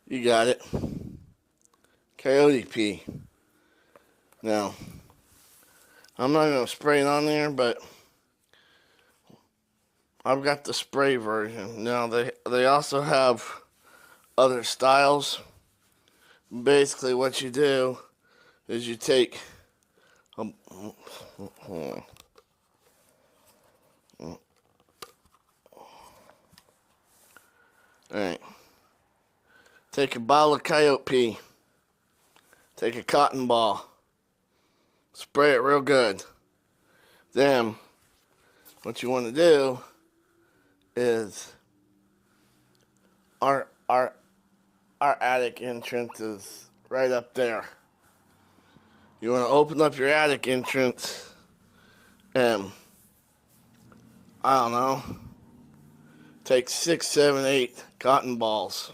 You got it. Coyotepiss. Now, I'm not going to spray it on there, but I've got the spray version. Now, they also have other styles. Basically, what you do is you take Alright. Take a bottle of Coyotepiss. Take a cotton ball. Spray it real good. Then, what you want to do is our attic entrance is right up there. You want to open up your attic entrance and, I don't know, take 6, 7, 8 cotton balls.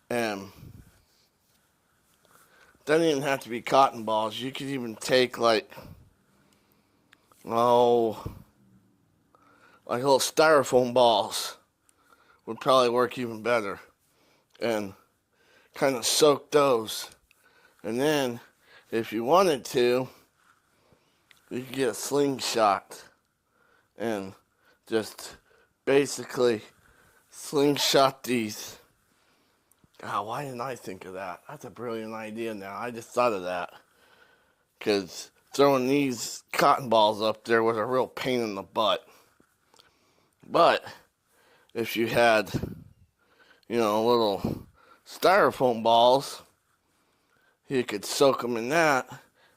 And doesn't even have to be cotton balls. You could even take like little styrofoam balls would probably work even better. And kind of soak those. And then, if you wanted to, you could get a slingshot and just basically slingshot these. God, why didn't I think of that? That's a brilliant idea now. I just thought of that. Because throwing these cotton balls up there was a real pain in the butt. But if you had, little styrofoam balls, you could soak them in that,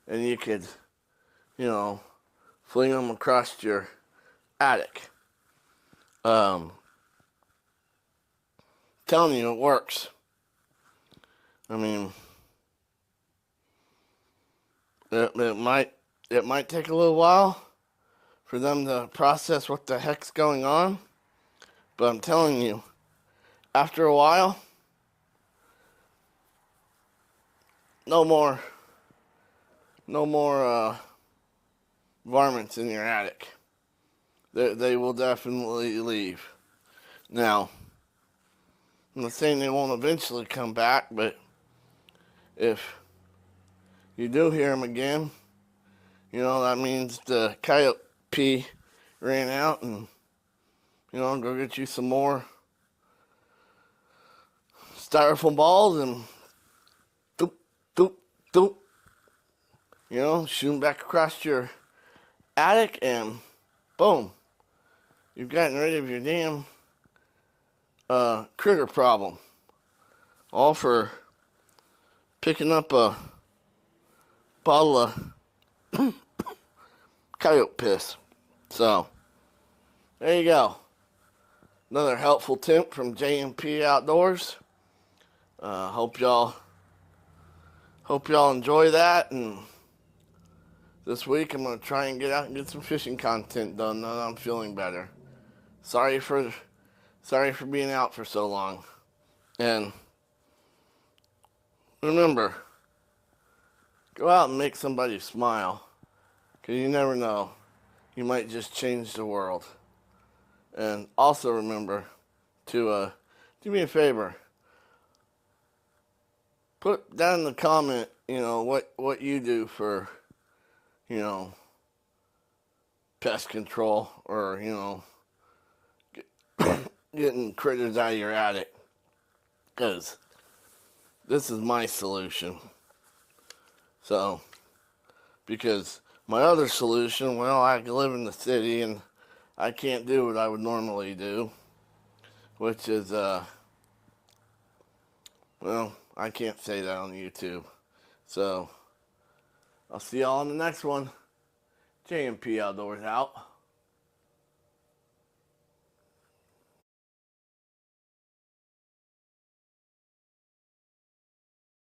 and you could, fling them across your attic. Telling you, it works. I mean, it might take a little while for them to process what the heck's going on, but I'm telling you, after a while, no more varmints in your attic. They will definitely leave. Now, I'm not saying they won't eventually come back, but if you do hear them again, that means the coyote pee ran out, and, go get you some more styrofoam balls and doop, doop, doop, shoot them back across your attic, and boom, you've gotten rid of your damn critter problem. All for picking up a bottle of coyote piss. So, there you go. Another helpful tip from JMP Outdoors. Hope y'all enjoy that. And this week I'm gonna try and get out and get some fishing content done now that I'm feeling better. Sorry for being out for so long. And remember, go out and make somebody smile. 'Cause you never know. You might just change the world. And also remember to do me a favor. Put down in the comment, what you do for, pest control or, getting critters out of your attic. Because this is my solution. So, because my other solution, well, I live in the city and I can't do what I would normally do, which is, I can't say that on YouTube. So, I'll see y'all on the next one. JMP Outdoors out.